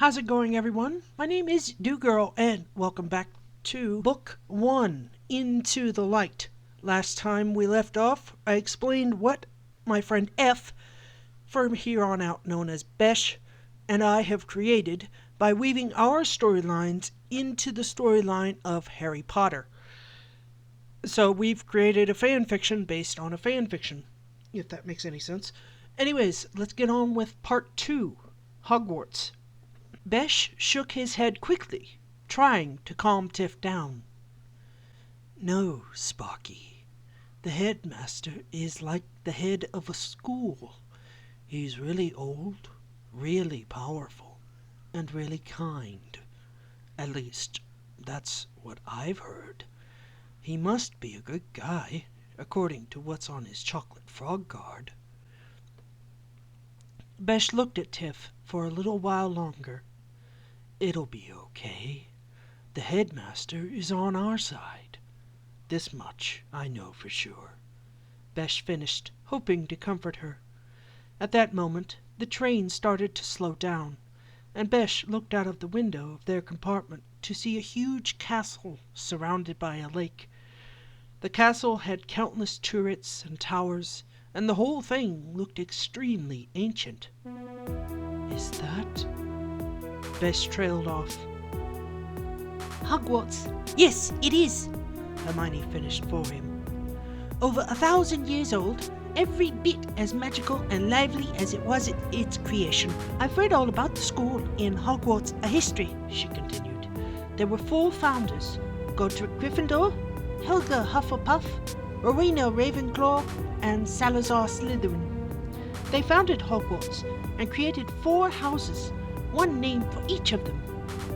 How's it going, everyone? My name is Dieugirl, and welcome back to Book 1, Into the Light. Last time we left off, I explained what my friend F, from here on out known as Besh, and I have created by weaving our storylines into the storyline of Harry Potter. So we've created a fan fiction based on a fan fiction, if that makes any sense. Anyways, let's get on with part 2, Hogwarts. Besh shook his head quickly, trying to calm Tiff down. No, Sparky. The headmaster is like the head of a school. He's really old, really powerful, and really kind. At least, that's what I've heard. He must be a good guy, according to what's on his chocolate frog card. Besh looked at Tiff for a little while longer. It'll be okay. The headmaster is on our side. This much I know for sure. Besh finished, hoping to comfort her. At that moment, the train started to slow down, and Besh looked out of the window of their compartment to see a huge castle surrounded by a lake. The castle had countless turrets and towers, and the whole thing looked extremely ancient. Is that? Besh trailed off. Hogwarts. Yes, it is, Hermione finished for him. over 1,000 years old, every bit as magical and lively as it was at its creation. I've read all about the school in Hogwarts A History, she continued. There were 4 founders, Godric Gryffindor, Helga Hufflepuff, Rowena Ravenclaw, and Salazar Slytherin. They founded Hogwarts and created 4 houses, one name for each of them.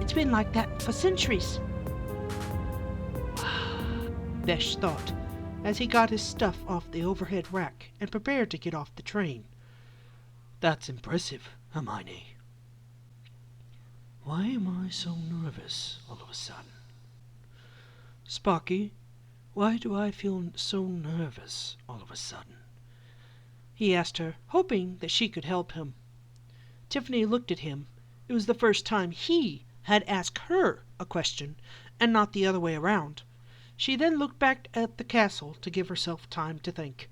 It's been like that for centuries. Besh thought, as he got his stuff off the overhead rack and prepared to get off the train. That's impressive, Hermione. Why am I so nervous all of a sudden? Sparky, why do I feel so nervous all of a sudden? He asked her, hoping that she could help him. Tiffany looked at him. It was the first time he had asked her a question, and not the other way around. She then looked back at the castle to give herself time to think.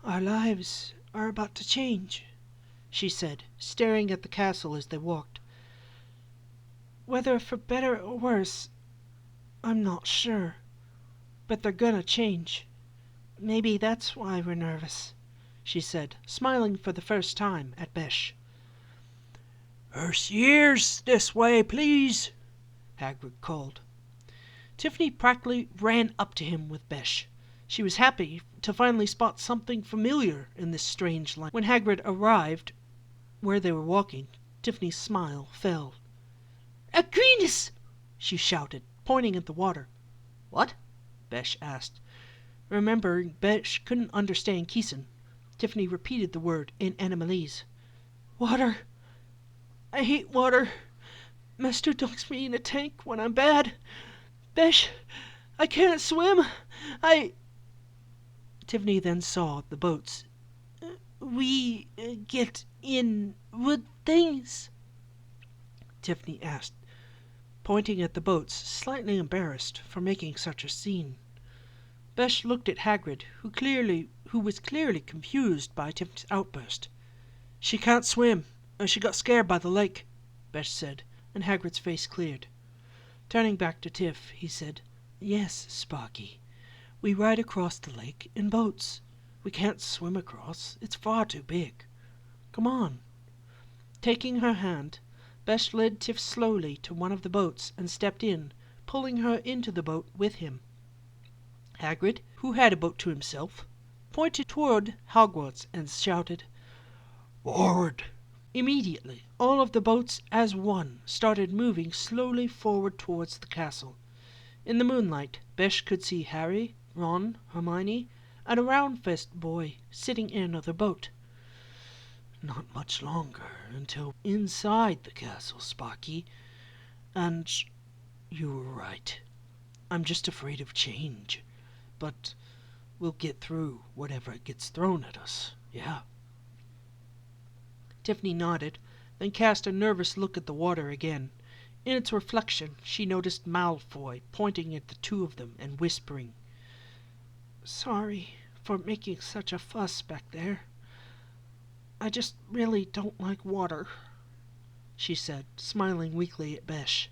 Our lives are about to change, she said, staring at the castle as they walked. Whether for better or worse, I'm not sure, but they're gonna change. Maybe that's why we're nervous, she said, smiling for the first time at Besh. Earth's years this way, please, Hagrid called. Tiffany practically ran up to him with Besh. She was happy to finally spot something familiar in this strange land. When Hagrid arrived where they were walking, Tiffany's smile fell. Agrinas! She shouted, pointing at the water. What? Besh asked. Remembering Besh couldn't understand Keeson, Tiffany repeated the word in Animalese. Water. I hate water. Master dunks me in a tank when I'm bad. Besh, I can't swim. Tiffany then saw the boats. We get in wood things? Tiffany asked, pointing at the boats, slightly embarrassed for making such a scene. Besh looked at Hagrid, who was clearly confused by Tiffany's outburst. She can't swim. She got scared by the lake, Besh said, and Hagrid's face cleared. Turning back to Tiff, he said, Yes, Sparky. We ride across the lake in boats. We can't swim across. It's far too big. Come on. Taking her hand, Besh led Tiff slowly to one of the boats and stepped in, pulling her into the boat with him. Hagrid, who had a boat to himself, pointed toward Hogwarts and shouted, Forward! Immediately, all of the boats as one started moving slowly forward towards the castle. In the moonlight, Besh could see Harry, Ron, Hermione, and a round-faced boy sitting in another boat. Not much longer until inside the castle, Sparky. And you were right. I'm just afraid of change. But we'll get through whatever gets thrown at us, yeah? Tiffany nodded, then cast a nervous look at the water again. In its reflection, she noticed Malfoy pointing at the two of them and whispering, "Sorry for making such a fuss back there. I just really don't like water," she said, smiling weakly at Besh.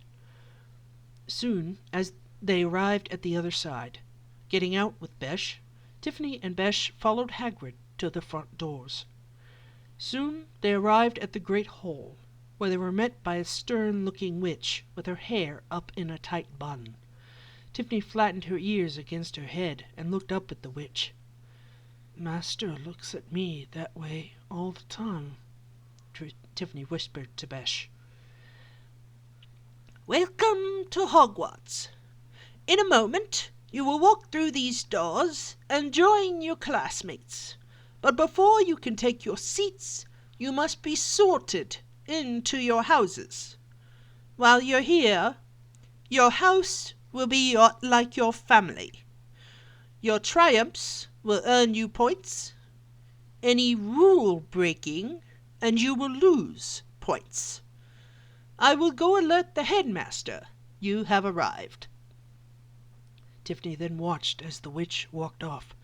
Soon as they arrived at the other side, getting out with Besh, Tiffany and Besh followed Hagrid to the front doors. Soon they arrived at the great hall, where they were met by a stern-looking witch with her hair up in a tight bun. Tiffany flattened her ears against her head and looked up at the witch. "Master looks at me that way all the time," Tiffany whispered to Besh. Welcome to Hogwarts. In a moment, you will walk through these doors and join your classmates. But before you can take your seats, you must be sorted into your houses. While you're here, your house will be like your family. Your triumphs will earn you points. Any rule breaking, and you will lose points. I will go alert the headmaster. You have arrived." Tiffany then watched as the witch walked off.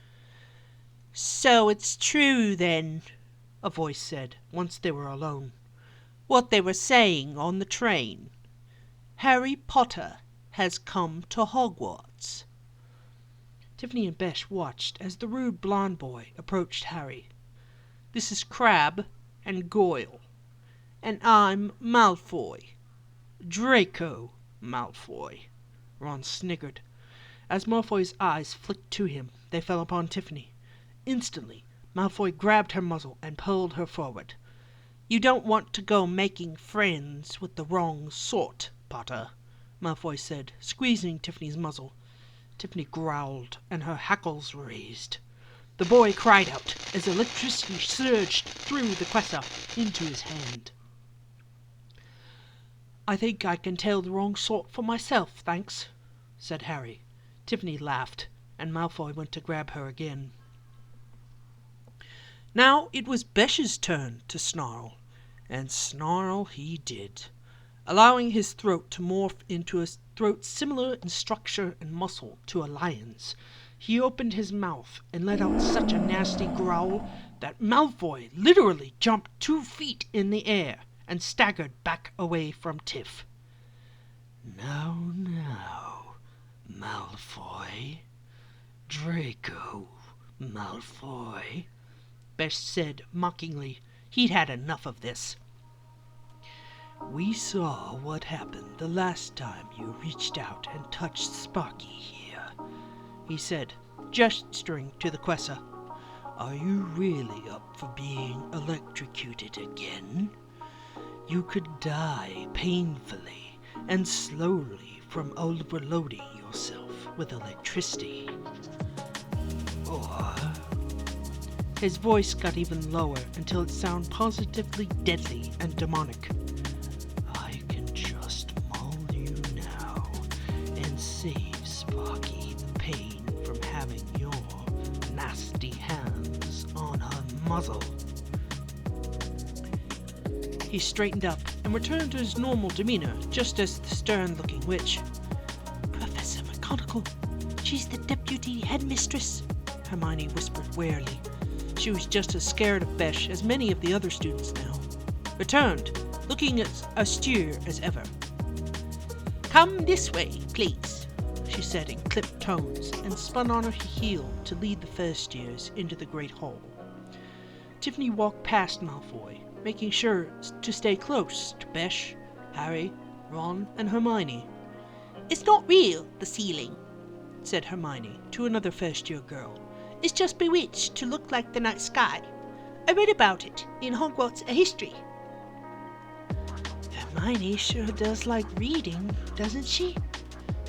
"So it's true, then," a voice said, once they were alone. "What they were saying on the train. Harry Potter has come to Hogwarts." Tiffany and Besh watched as the rude blonde boy approached Harry. "This is Crabbe and Goyle, and I'm Malfoy. Draco Malfoy." Ron sniggered. As Malfoy's eyes flicked to him, they fell upon Tiffany. Instantly, Malfoy grabbed her muzzle and pulled her forward. "You don't want to go making friends with the wrong sort, Potter," Malfoy said, squeezing Tiffany's muzzle. Tiffany growled, and her hackles raised. The boy cried out as electricity surged through the quasar into his hand. "I think I can tell the wrong sort for myself, thanks," said Harry. Tiffany laughed, and Malfoy went to grab her again. Now it was Besh's turn to snarl, and snarl he did, allowing his throat to morph into a throat similar in structure and muscle to a lion's. He opened his mouth and let out such a nasty growl that Malfoy literally jumped 2 feet in the air and staggered back away from Tiff. Now, Malfoy. Draco Malfoy," Besh said mockingly. He'd had enough of this. "We saw what happened the last time you reached out and touched Sparky here," he said, gesturing to the quasar. "Are you really up for being electrocuted again? You could die painfully and slowly from overloading yourself with electricity. Or..." His voice got even lower until it sounded positively deadly and demonic. "I can just maul you now and save Sparky the pain from having your nasty hands on her muzzle." He straightened up and returned to his normal demeanor just as the stern-looking witch. "Professor McGonagall, she's the deputy headmistress," Hermione whispered warily. She was just as scared of Besh as many of the other students now. Returned, looking as austere as ever. "Come this way, please," she said in clipped tones, and spun on her heel to lead the first years into the great hall. Tiffany walked past Malfoy, making sure to stay close to Besh, Harry, Ron, and Hermione. "It's not real, the ceiling," said Hermione to another first-year girl. "It's just bewitched to look like the night sky. I read about it in Hogwarts history." "Hermione sure does like reading, doesn't she?"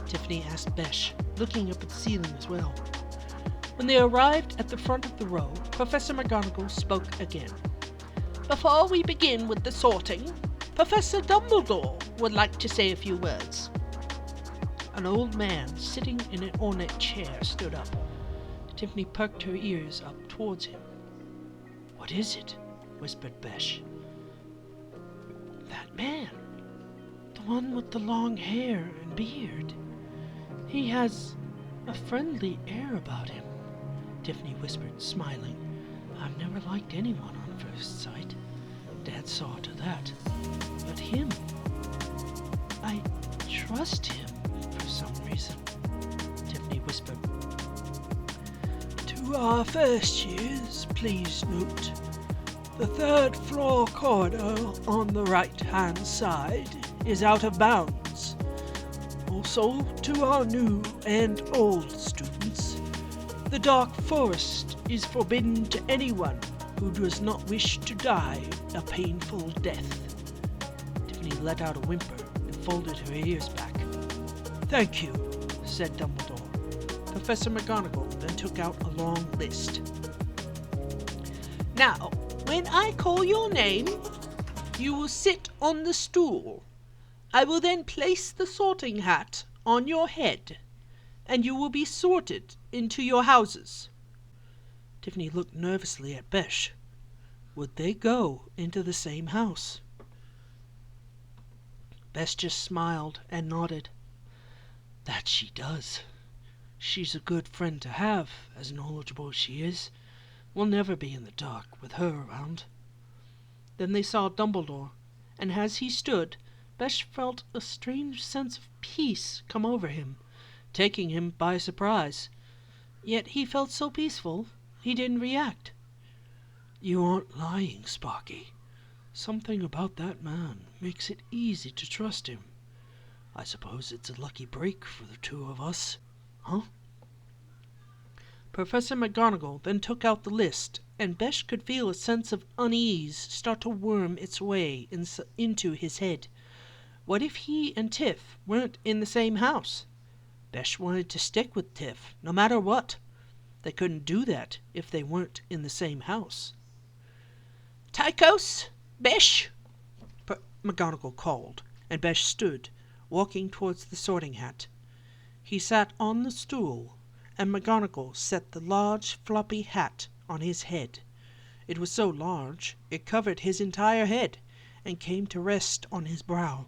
Tiffany asked Besh, looking up at the ceiling as well. When they arrived at the front of the row, Professor McGonagall spoke again. "Before we begin with the sorting, Professor Dumbledore would like to say a few words." An old man sitting in an ornate chair stood up. Tiffany perked her ears up towards him. "What is it?" whispered Besh. man, the one with the long hair and beard. He has a friendly air about him, Tiffany whispered, smiling. I've never liked anyone on first sight. Dad saw to that. But him, I trust him for some reason, Tiffany whispered. To our first years, please note, the third floor corridor on the right-hand side is out of bounds. Also, to our new and old students, the dark forest is forbidden to anyone who does not wish to die a painful death. Tiffany let out a whimper and folded her ears back. Thank you, said Dumbledore. Professor McGonagall then took out a long list. Now, when I call your name, you will sit on the stool. I will then place the sorting hat on your head, and you will be sorted into your houses. Tiffany looked nervously at Besh. Would they go into the same house? Besh just smiled and nodded. That she does. She's a good friend to have, as knowledgeable as she is. We'll never be in the dark with her around. Then they saw Dumbledore, and as he stood, Besh felt a strange sense of peace come over him, taking him by surprise. Yet he felt so peaceful, he didn't react. You aren't lying, Sparky. Something about that man makes it easy to trust him. I suppose it's a lucky break for the two of us, huh? Professor McGonagall then took out the list, and Besh could feel a sense of unease start to worm its way into his head. What if he and Tiff weren't in the same house? Besh wanted to stick with Tiff, no matter what. They couldn't do that if they weren't in the same house. Tychos! Besh! McGonagall called, and Besh stood, walking towards the sorting hat. He sat on the stool, and McGonagall set the large floppy hat on his head. It was so large it covered his entire head and came to rest on his brow.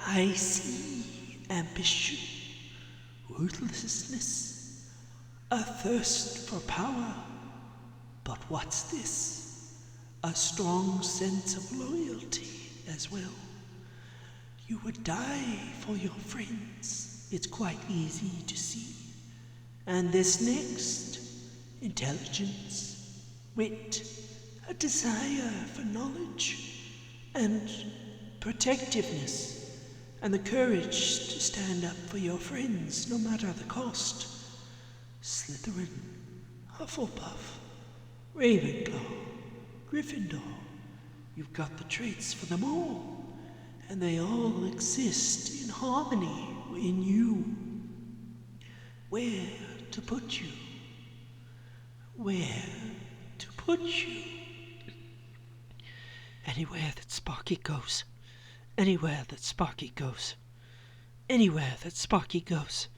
I see ambition, ruthlessness, a thirst for power. But what's this? A strong sense of loyalty as well. You would die for your friends, it's quite easy to see. And this next, intelligence, wit, a desire for knowledge, and protectiveness, and the courage to stand up for your friends no matter the cost. Slytherin, Hufflepuff, Ravenclaw, Gryffindor, you've got the traits for them all, and they all exist in harmony in you. Where to put you? Where to put you? Anywhere that Sparky goes. Anywhere that Sparky goes. Anywhere that Sparky goes,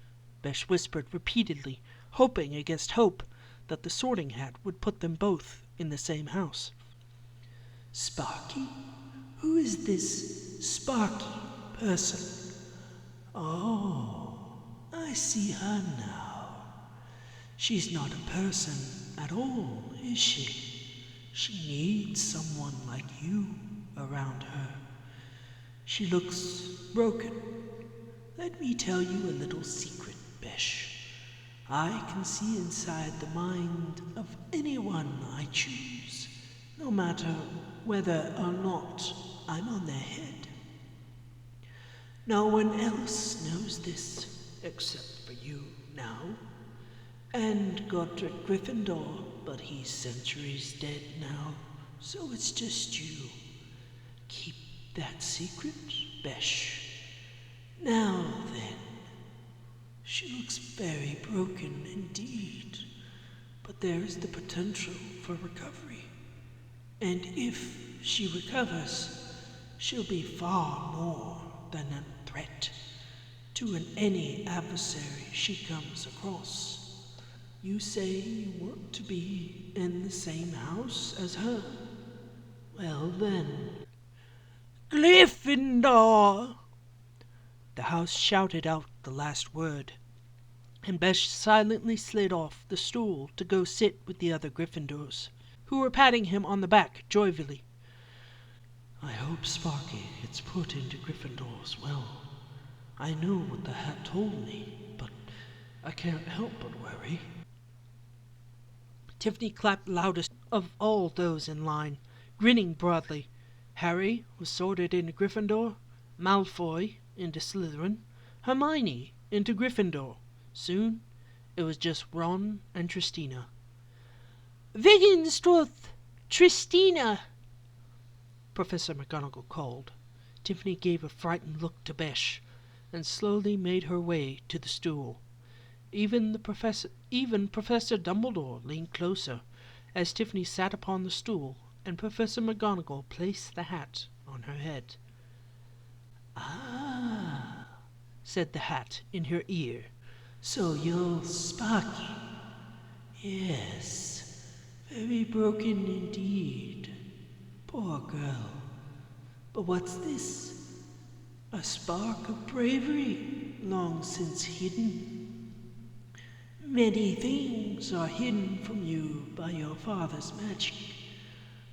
Besh whispered repeatedly, hoping against hope that the sorting hat would put them both in the same house. Sparky? Who is this Sparky person? Oh, I see her now. She's not a person at all, is she? She needs someone like you around her. She looks broken. Let me tell you a little secret, Besh. I can see inside the mind of anyone I choose, no matter whether or not I'm on their head. No one else knows this except for you now, and Godric Gryffindor, but he's centuries dead now, so it's just you. Keep that secret, Besh. Now then. She looks very broken indeed, but there is the potential for recovery. And if she recovers, she'll be far more than a threat to any adversary she comes across. You say you want to be in the same house as her? Well then, Gryffindor! The house shouted out the last word, and Besh silently slid off the stool to go sit with the other Gryffindors, who were patting him on the back jovially. I hope Sparky gets put into Gryffindor as well. I know what the hat told me, but I can't help but worry. Tiffany clapped loudest of all those in line, grinning broadly. Harry was sorted into Gryffindor, Malfoy into Slytherin, Hermione into Gryffindor. Soon it was just Ron and Tristina. Wigginsworth! Tristina! Professor McGonagall called. Tiffany gave a frightened look to Besh, and slowly made her way to the stool. Even Professor Dumbledore leaned closer as Tiffany sat upon the stool, and Professor McGonagall placed the hat on her head. Ah, said the hat in her ear. So you're Sparky. Yes, very broken indeed. Poor girl. But what's this? A spark of bravery, long since hidden. Many things are hidden from you by your father's magic,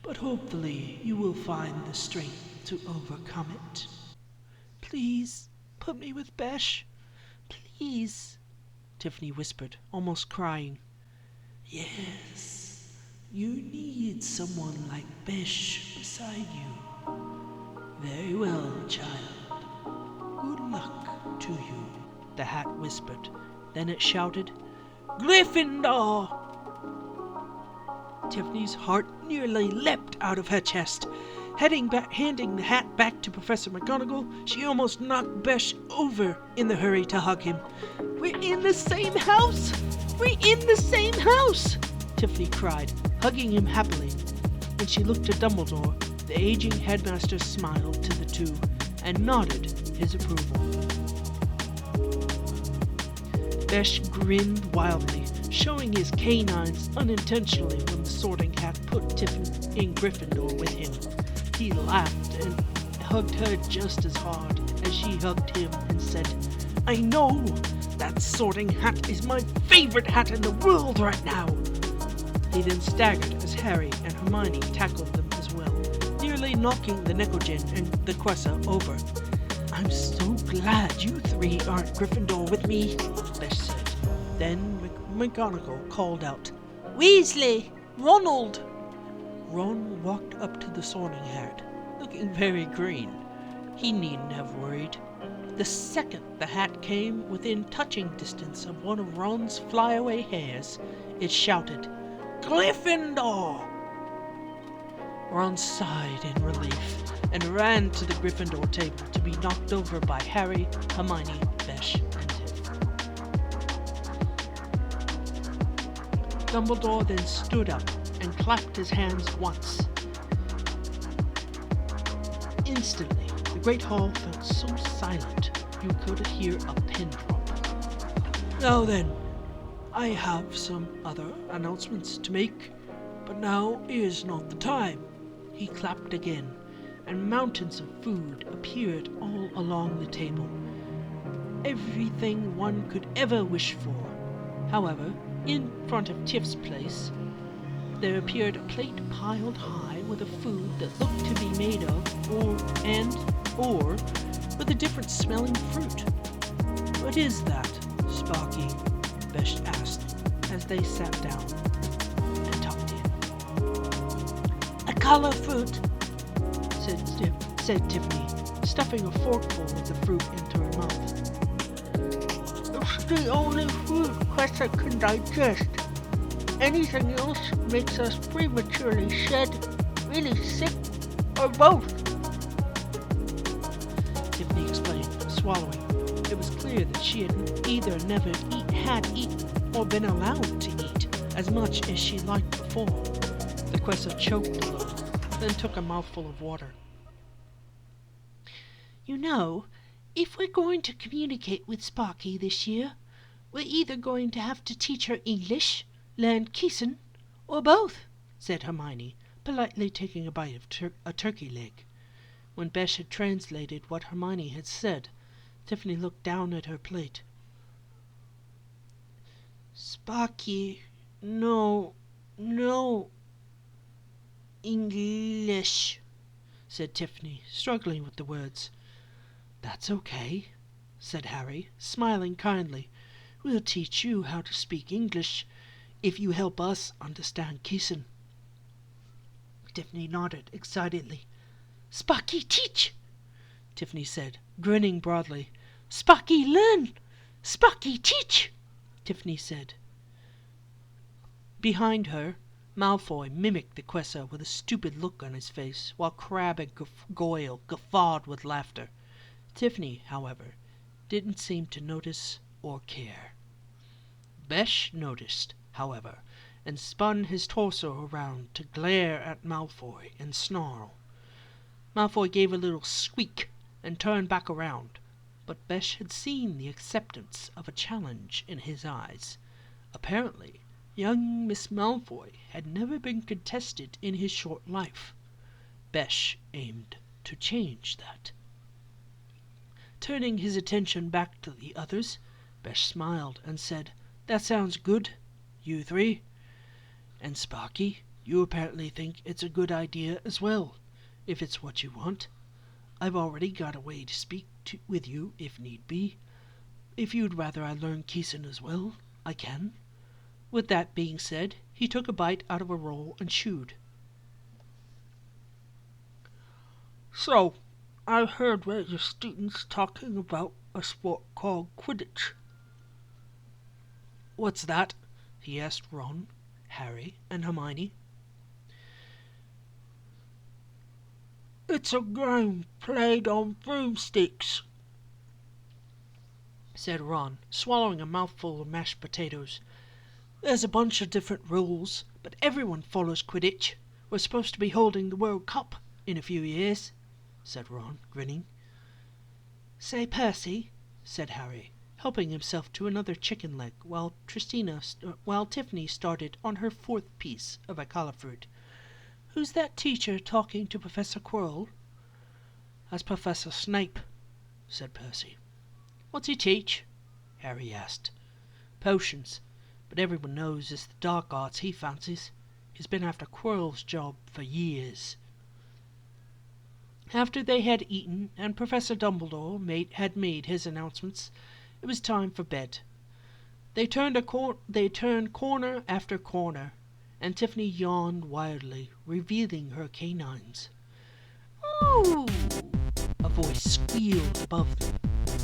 but hopefully you will find the strength to overcome it. Please, put me with Besh. Please, Tiffany whispered, almost crying. Yes, you need someone like Besh beside you. Very well, child. Good luck to you, the hat whispered. Then it shouted, Gryffindor! Tiffany's heart nearly leapt out of her chest. Handing the hat back to Professor McGonagall, she almost knocked Besh over in the hurry to hug him. We're in the same house! We're in the same house! Tiffany cried, hugging him happily. When she looked at Dumbledore, the aging headmaster smiled to the two and nodded his approval. Besh grinned wildly, showing his canines unintentionally when the Sorting Hat put Tiffany in Gryffindor with him. He laughed and hugged her just as hard as she hugged him and said, I know! That Sorting Hat is my favorite hat in the world right now! He then staggered as Harry and Hermione tackled them as well, nearly knocking the Nekogen and the Quessa over. I'm so glad you three aren't Gryffindor with me, Besh said. Then McGonagall called out, Weasley! Ronald! Ron walked up to the Sorting Hat, looking very green. He needn't have worried. The second the hat came within touching distance of one of Ron's flyaway hairs, it shouted, Gryffindor! Ron sighed in relief and ran to the Gryffindor table to be knocked over by Harry, Hermione, Besh, and Tiff. Dumbledore then stood up and clapped his hands once. Instantly, the great hall felt so silent you could hear a pin drop. Now then, I have some other announcements to make, but now is not the time. He clapped again, and mountains of food appeared all along the table. Everything one could ever wish for. However, in front of Tiff's place, there appeared a plate piled high with a food that looked to be made of, or with a different smelling fruit. What is that, Sparky? Besh asked as they sat down and talked in. A color fruit, said Tiffany, stuffing a forkful of the fruit into her mouth. It's the only fruit Quessa can digest. Anything else makes us prematurely shed, really sick, or both. Tiffany explained, swallowing. It was clear that she had either never had eaten or been allowed to eat as much as she liked before. The Quessa choked a little, then took a mouthful of water. You know, if we're going to communicate with Sparky this year, we're either going to have to teach her English, learn kissing, or both, said Hermione, politely taking a bite of a turkey leg. When Besh had translated what Hermione had said, Tiffany looked down at her plate. Sparky, no English, said Tiffany, struggling with the words. That's okay, said Harry, smiling kindly. We'll teach you how to speak English if you help us understand kissing. Tiffany nodded excitedly. Sparky, teach, Tiffany said, grinning broadly. Sparky, learn! Sparky, teach, Tiffany said. Behind her, Malfoy mimicked the Quessa with a stupid look on his face, while Crabbe and Goyle guffawed with laughter. Tiffany, however, didn't seem to notice or care. Besh noticed, however, and spun his torso around to glare at Malfoy and snarl. Malfoy gave a little squeak and turned back around, but Besh had seen the acceptance of a challenge in his eyes. Apparently, young Miss Malfoy had never been contested in his short life. Besh aimed to change that. Turning his attention back to the others, Besh smiled and said, That sounds good, you three. And Sparky, you apparently think it's a good idea as well, if it's what you want. I've already got a way to speak with you if need be. If you'd rather I learn kissing as well, I can. With that being said, he took a bite out of a roll and chewed. So, I heard one of your students talking about a sport called Quidditch. What's that? He asked Ron, Harry, and Hermione. It's a game played on broomsticks, said Ron, swallowing a mouthful of mashed potatoes. There's a bunch of different rules, but everyone follows Quidditch. We're supposed to be holding the World Cup in a few years, said Ron, grinning. Say, Percy, said Harry, helping himself to another chicken leg while Tiffany started on her fourth piece of acala fruit. Who's that teacher talking to Professor Quirrell? That's Professor Snape, said Percy. What's he teach? Harry asked. Potions, but everyone knows it's the dark arts he fancies. He's been after Quirrell's job for years. After they had eaten and Professor Dumbledore had made his announcements, it was time for bed. They turned corner after corner, and Tiffany yawned wildly, revealing her canines. Ooh! A voice squealed above them.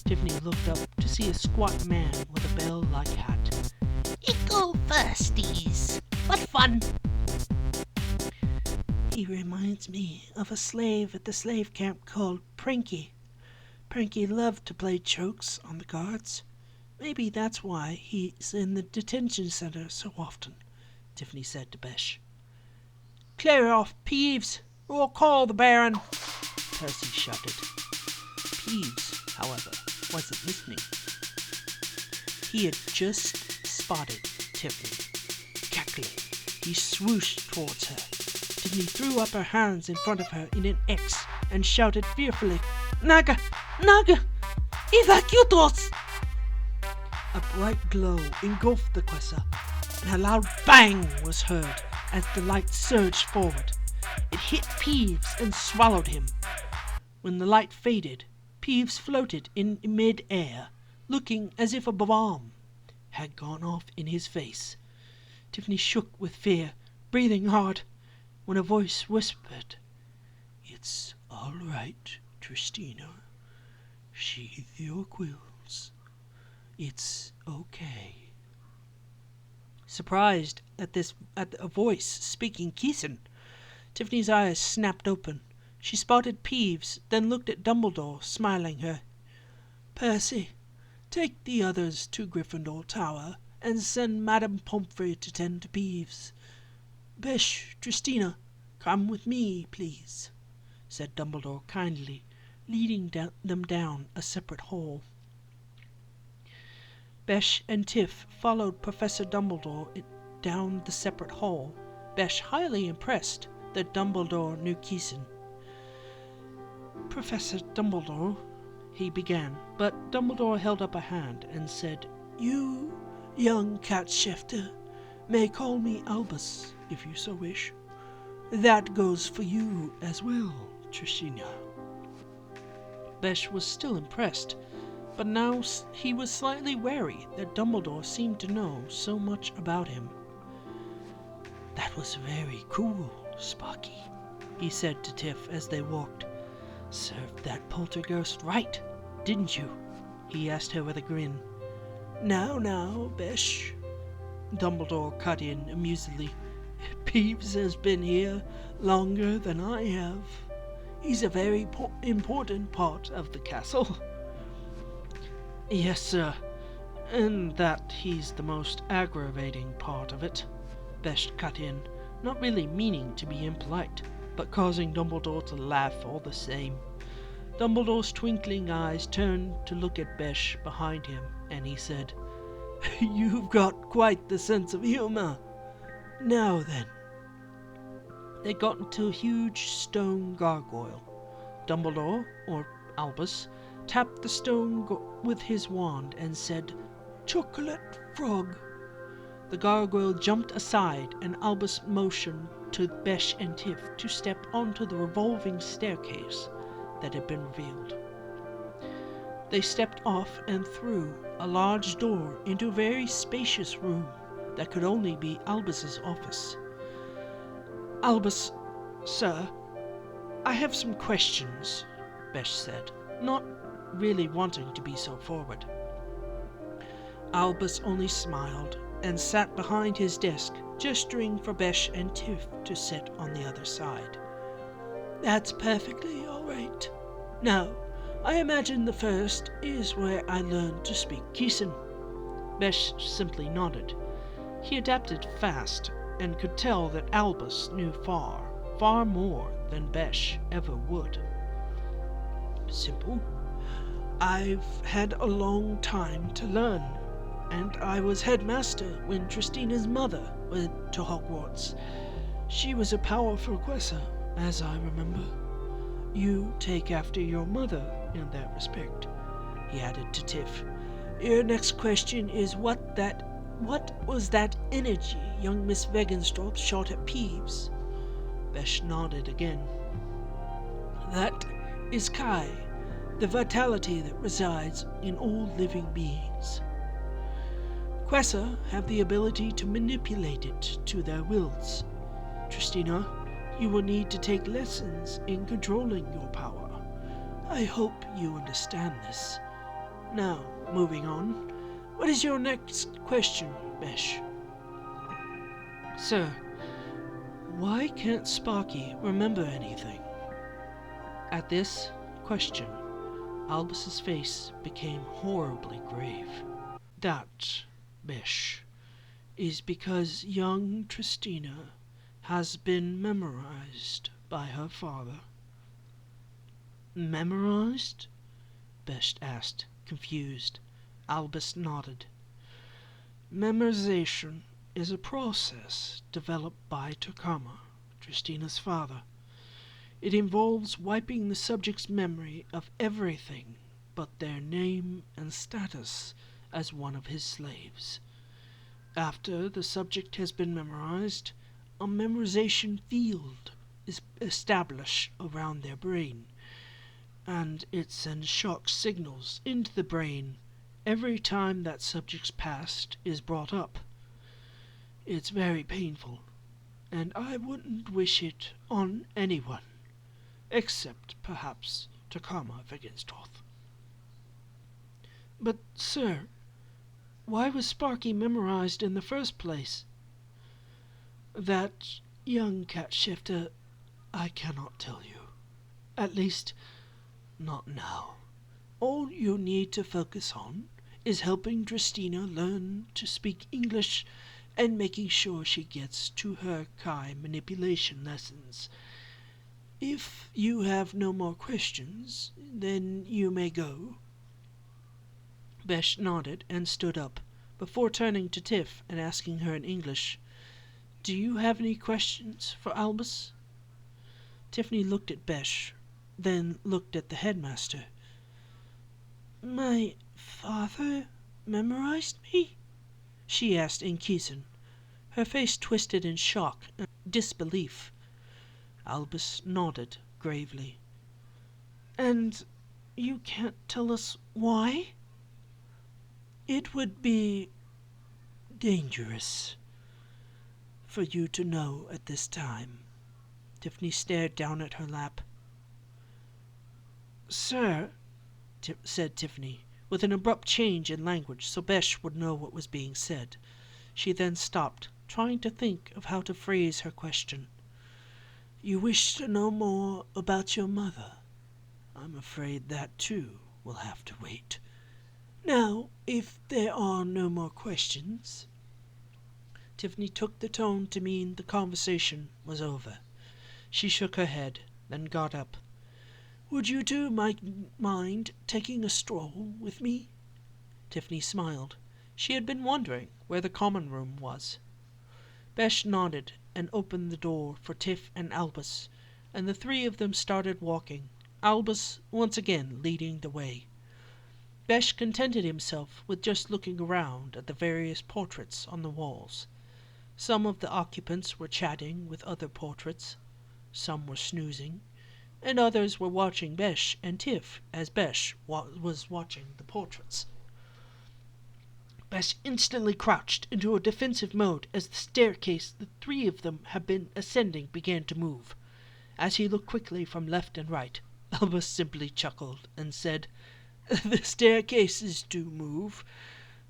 Tiffany looked up to see a squat man with a bell-like hat. Ickle firsties! What fun! He reminds me of a slave at the slave camp called Pranky. Pranky loved to play jokes on the guards. Maybe that's why he's in the detention center so often, Tiffany said to Besh. Clear off, Peeves, or I'll call the Baron, Percy shouted. Peeves, however, wasn't listening. He had just spotted Tiffany. Cackling, he swooshed towards her. Tiffany threw up her hands in front of her in an X and shouted fearfully, Naga! Naga! Evacutos! A bright glow engulfed the Quessa, and a loud bang was heard as the light surged forward. It hit Peeves and swallowed him. When the light faded, Peeves floated in mid-air, looking as if a bomb had gone off in his face. Tiffany shook with fear, breathing hard, when a voice whispered, It's all right, Tristina. Sheathe your quills. It's okay. Surprised at a voice speaking Keeson, Tiffany's eyes snapped open. She spotted Peeves, then looked at Dumbledore, smiling her. Percy, take the others to Gryffindor Tower and send Madame Pomfrey to tend to Peeves. Besh, Tristina, come with me, please, said Dumbledore kindly, leading them down a separate hall. Besh and Tiff followed Professor Dumbledore down the separate hall, Besh highly impressed that Dumbledore knew Keeson. "Professor Dumbledore," he began, but Dumbledore held up a hand and said, "You, young cat shifter, may call me Albus, if you so wish. That goes for you as well, Tristina." Besh was still impressed, but now he was slightly wary that Dumbledore seemed to know so much about him. "That was very cool, Sparky," he said to Tiff as they walked. "Served that poltergeist right, didn't you?" he asked her with a grin. Now, Besh," Dumbledore cut in amusedly. "Peeves has been here longer than I have. He's a very important part of the castle." "Yes, sir, and that he's the most aggravating part of it," Besh cut in, not really meaning to be impolite, but causing Dumbledore to laugh all the same. Dumbledore's twinkling eyes turned to look at Besh behind him, and he said, "You've got quite the sense of humor. Now then." They got into a huge stone gargoyle. Dumbledore, or Albus, tapped the stone with his wand and said, "Chocolate frog." The gargoyle jumped aside, and Albus motioned to Besh and Tiff to step onto the revolving staircase that had been revealed. They stepped off and through a large door into a very spacious room that could only be Albus's office. "Albus, sir, I have some questions," Besh said, not really wanting to be so forward. Albus only smiled and sat behind his desk, gesturing for Besh and Tiff to sit on the other side. "That's perfectly all right. Now, I imagine the first is where I learned to speak Keeson." Besh simply nodded. He adapted fast and could tell that Albus knew far more than Besh ever would. "Simple. I've had a long time to learn, and I was headmaster when Tristina's mother went to Hogwarts. She was a powerful professor, as I remember. You take after your mother in that respect," he added to Tiff. "Your next question is what was that energy young Miss Wegenstorp shot at Peeves?" Besh nodded again. "That is Kai, the vitality that resides in all living beings. Quessa have the ability to manipulate it to their wills. Tristina, you will need to take lessons in controlling your power. I hope you understand this. Now, moving on. What is your next question, Besh?" "Sir, why can't Sparky remember anything?" At this question, Albus's face became horribly grave. "That, Besh, is because young Tristina has been memorized by her father." "Memorized?" Besh asked, confused. Albus nodded. "Memorization is a process developed by Takama, Tristina's father. It involves wiping the subject's memory of everything but their name and status as one of his slaves. After the subject has been memorized, a memorization field is established around their brain, and it sends shock signals into the brain every time that subject's past is brought up. It's very painful, and I wouldn't wish it on anyone, except perhaps Takama Wegenstorf." "But, sir, why was Sparky memorized in the first place?" "That, young cat shifter, I cannot tell you. At least, not now. All you need to focus on is helping Tristina learn to speak English and making sure she gets to her Kai manipulation lessons. If you have no more questions, then you may go." Besh nodded and stood up, before turning to Tiff and asking her in English, "Do you have any questions for Albus?" Tiffany looked at Besh, then looked at the headmaster. "My father memorized me?" she asked in Kiesan, her face twisted in shock and disbelief. Albus nodded gravely. "And you can't tell us why?" "It would be dangerous for you to know at this time." Tiffany stared down at her lap. "Sir," said Tiffany, with an abrupt change in language so Besh would know what was being said. She then stopped, trying to think of how to phrase her question. "You wish to know more about your mother? I'm afraid that, too, will have to wait. Now, if there are no more questions." Tiffany took the tone to mean the conversation was over. She shook her head, then got up. "Would you two mind taking a stroll with me?" Tiffany smiled. She had been wondering where the common room was. Besh nodded and opened the door for Tiff and Albus, and the three of them started walking, Albus once again leading the way. Besh contented himself with just looking around at the various portraits on the walls. Some of the occupants were chatting with other portraits, some were snoozing, and others were watching Besh and Tiff as Besh was watching the portraits. Besh instantly crouched into a defensive mode as the staircase the three of them had been ascending began to move. As he looked quickly from left and right, Albus simply chuckled and said, "The staircases do move.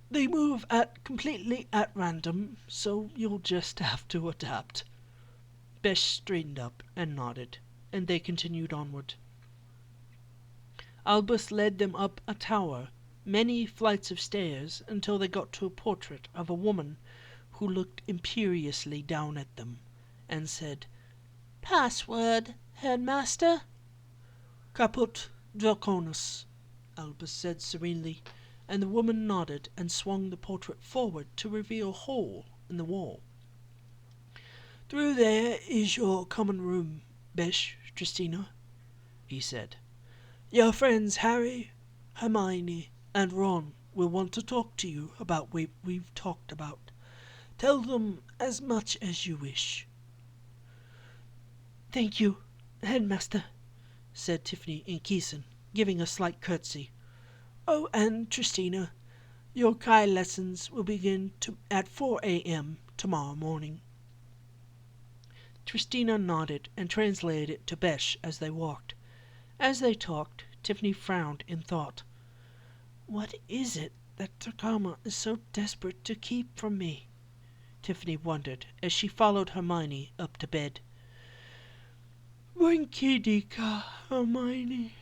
They move completely at random, so you'll just have to adapt." Besh straightened up and nodded, and they continued onward. Albus led them up a tower, many flights of stairs, until they got to a portrait of a woman who looked imperiously down at them, and said, "Password, headmaster?" "Caput Draconis," Albus said serenely, and the woman nodded and swung the portrait forward to reveal a hole in the wall. "Through there is your common room, Besh, Tristina," he said. "Your friends Harry, Hermione, and Ron will want to talk to you about what we've talked about. Tell them as much as you wish." "Thank you, headmaster," said Tiffany in Kiesan, giving a slight curtsy. "Oh, and Tristina, your Kai lessons will begin at 4 a.m. tomorrow morning." Tristina nodded and translated it to Besh as they walked. As they talked, Tiffany frowned in thought. "What is it that Takama is so desperate to keep from me?" Tiffany wondered as she followed Hermione up to bed. "Winkydika, Hermione,"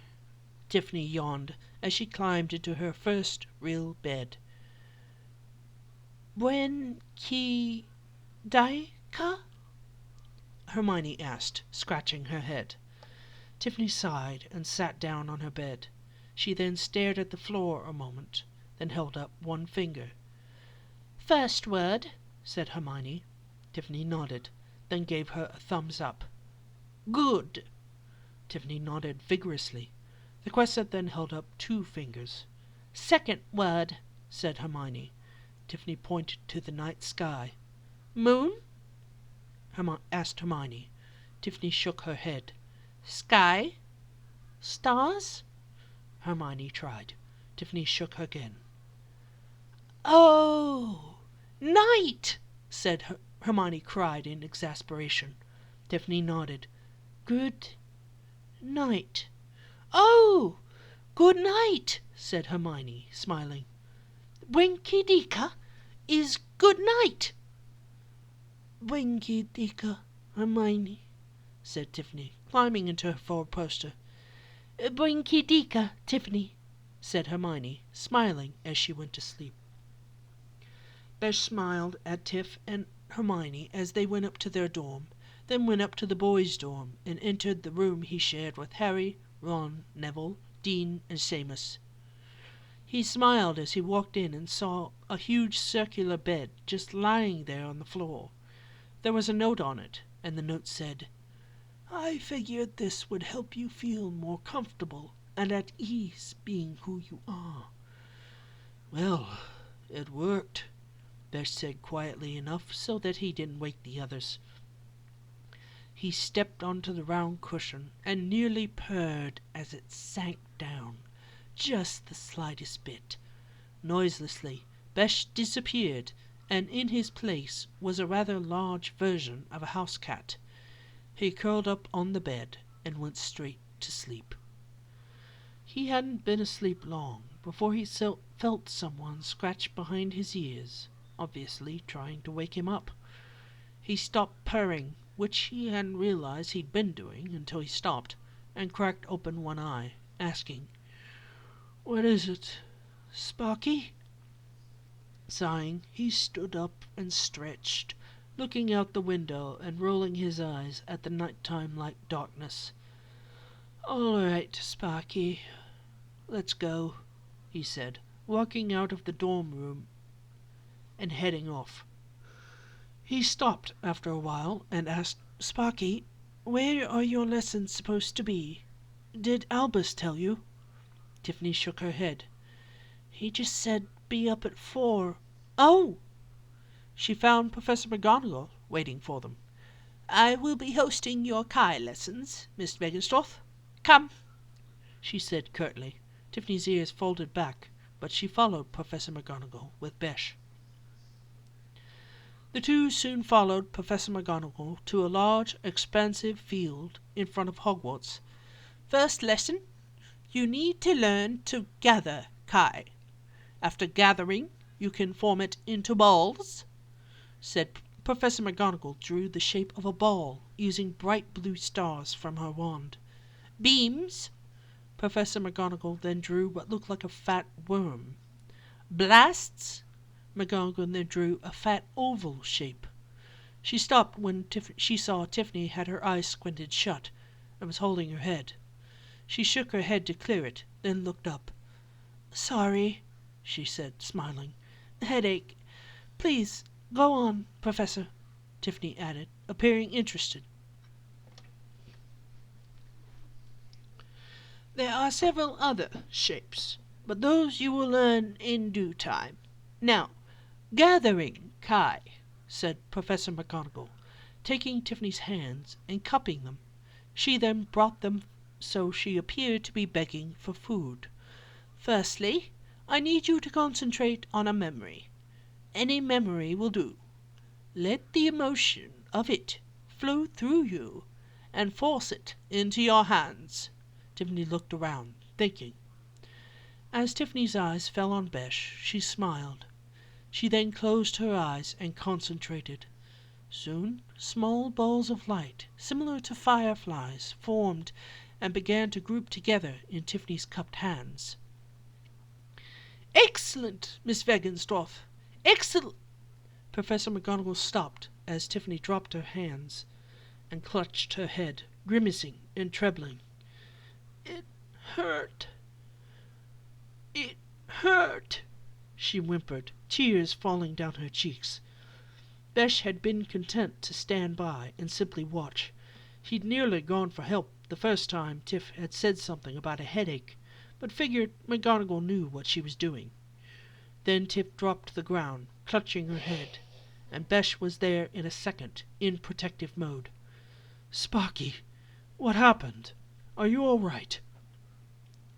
Tiffany yawned as she climbed into her first real bed. "Winkydika?" Hermione asked, scratching her head. Tiffany sighed and sat down on her bed. She then stared at the floor a moment, then held up one finger. "First word," said Hermione. Tiffany nodded, then gave her a thumbs up. "Good." Tiffany nodded vigorously. The Questa then held up 2 fingers. "Second word," said Hermione. Tiffany pointed to the night sky. "Moon?" asked Hermione. Tiffany shook her head. "Sky? Stars?" Hermione tried. Tiffany shook her again. "Oh, night!" Hermione cried in exasperation. Tiffany nodded. "Good night." "Oh, good night," said Hermione, smiling. "Winkydika is good night." "Winkydika, Hermione," said Tiffany, climbing into her 4-poster. "Winkydika, Tiffany," said Hermione, smiling as she went to sleep. Besh smiled at Tiff and Hermione as they went up to their dorm, then went up to the boys' dorm and entered the room he shared with Harry, Ron, Neville, Dean, and Seamus. He smiled as he walked in and saw a huge circular bed just lying there on the floor. There was a note on it, and the note said, I figured this would help you feel more comfortable and at ease being who you are." "Well, it worked," Besh said quietly enough so that he didn't wake the others. He stepped onto the round cushion and nearly purred as it sank down, just the slightest bit. Noiselessly, Besh disappeared, and in his place was a rather large version of a house cat. He curled up on the bed and went straight to sleep. He hadn't been asleep long before he felt someone scratch behind his ears, obviously trying to wake him up. He stopped purring, which he hadn't realized he'd been doing until he stopped, and cracked open one eye, asking, "What is it, Sparky?" Sighing, he stood up and stretched, looking out the window and rolling his eyes at the nighttime like darkness. "All right, Sparky, let's go," he said, walking out of the dorm room and heading off. He stopped after a while and asked, "Sparky, where are your lessons supposed to be? Did Albus tell you?" Tiffany shook her head. "He just said be up at 4. "Oh!" She found Professor McGonagall waiting for them. "I will be hosting your Chi lessons, Miss Wagenstorff. Come," she said curtly. Tiffany's ears folded back, but she followed Professor McGonagall with Besh. The two soon followed Professor McGonagall to a large, expansive field in front of Hogwarts. "First lesson, you need to learn to gather Chi. After gathering, you can form it into balls," said Professor McGonagall. Drew the shape of a ball using bright blue stars from her wand. "Beams," Professor McGonagall then drew what looked like a fat worm. "Blasts," McGonagall then drew a fat oval shape. She stopped when she saw Tiffany had her eyes squinted shut and was holding her head. She shook her head to clear it, then looked up. "Sorry," she said, smiling. "Headache. Please, go on, Professor," Tiffany added, appearing interested. "There are several other shapes, but those you will learn in due time. Now, gathering Chi," said Professor McGonagall, taking Tiffany's hands and cupping them. She then brought them so she appeared to be begging for food. "Firstly, I need you to concentrate on a memory. Any memory will do. Let the emotion of it flow through you and force it into your hands." Tiffany looked around, thinking. As Tiffany's eyes fell on Besh, she smiled. She then closed her eyes and concentrated. Soon, small balls of light, similar to fireflies, formed and began to group together in Tiffany's cupped hands. "Excellent, Miss Wagenstorff! Excellent!" Professor McGonagall stopped as Tiffany dropped her hands and clutched her head, grimacing and trembling. "It hurt. It hurt," she whimpered, tears falling down her cheeks. Besh had been content to stand by and simply watch. He'd nearly gone for help the first time Tiff had said something about a headache, but figured McGonagall knew what she was doing. Then Tiff dropped to the ground, clutching her head, and Besh was there in a second, in protective mode. "Sparky, what happened? Are you all right?"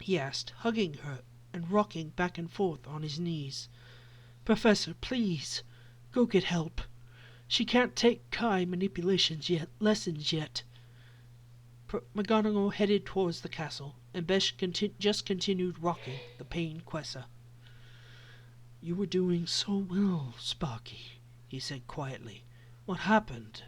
he asked, hugging her and rocking back and forth on his knees. "Professor, please, go get help. She can't take Chi lessons yet." McGonagall headed towards the castle, and Besh just continued rocking the pain Quessa. "You were doing so well, Sparky," he said quietly. "What happened?"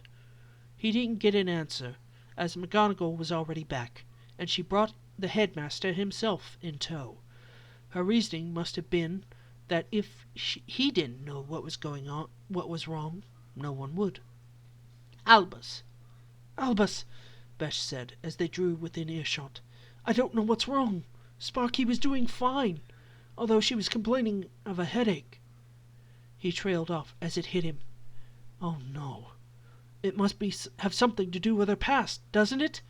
He didn't get an answer, as McGonagall was already back, and she brought the headmaster himself in tow. Her reasoning must have been that if he didn't know what was wrong, no one would. "Albus! Albus!" Besh said, as they drew within earshot. "I don't know what's wrong. Sparky was doing fine, although she was complaining of a headache." He trailed off as it hit him. Oh no. It must have something to do with her past, doesn't it?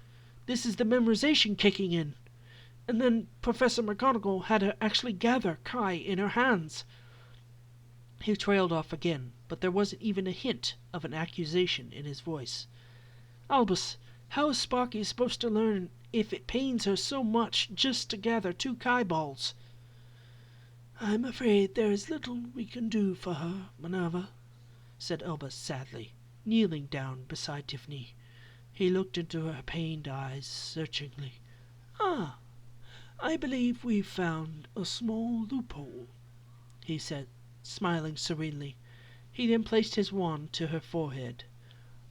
This is the memorization kicking in. And then Professor McGonagall had her actually gather Kai in her hands. He trailed off again, but there wasn't even a hint of an accusation in his voice. Albus, how is Sparky supposed to learn if it pains her so much just to gather 2 Kai balls? I'm afraid there is little we can do for her, Minerva, said Albus sadly, kneeling down beside Tiffany. He looked into her pained eyes searchingly. Ah, I believe we've found a small loophole, he said, smiling serenely. He then placed his wand to her forehead.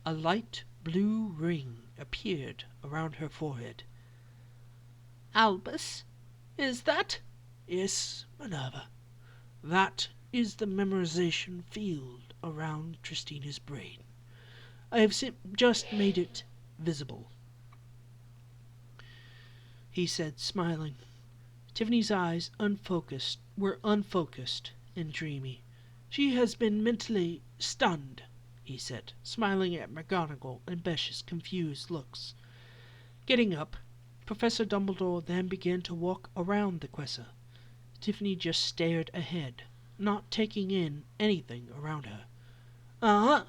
A light blue ring appeared around her forehead. Albus, is that? Yes, Minerva. That is the memorization field around Tristina's brain. I have just made it visible, he said, smiling. Tiffany's eyes were unfocused and dreamy. She has been mentally stunned, he said, smiling at McGonagall and Besh's confused looks. Getting up, Professor Dumbledore then began to walk around the Quessa. Tiffany just stared ahead, not taking in anything around her. Uh-huh.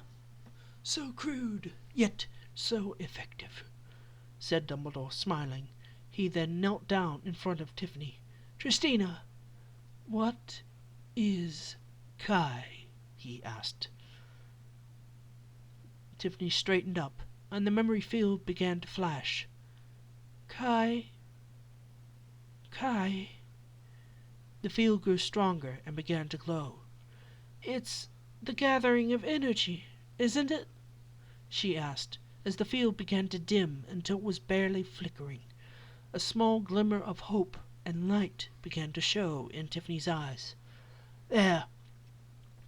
So crude, yet so effective, said Dumbledore, smiling. He then knelt down in front of Tiffany. Tristina, what is Kai? He asked. Tiffany straightened up, and the memory field began to flash. Kai. The field grew stronger and began to glow. It's the gathering of energy, isn't it? She asked, as the field began to dim until it was barely flickering. A small glimmer of hope and light began to show in Tiffany's eyes. There.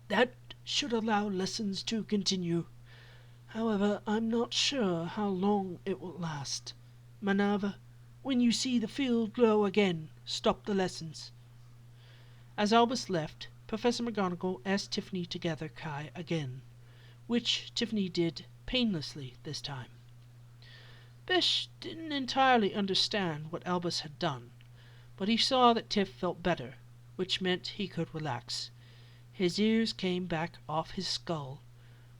That should allow lessons to continue. However, I'm not sure how long it will last. Minerva, when you see the field glow again, stop the lessons. As Albus left, Professor McGonagall asked Tiffany to gather Kai again, which Tiffany did painlessly this time. Besh didn't entirely understand what Albus had done, but he saw that Tiff felt better, which meant he could relax. His ears came back off his skull,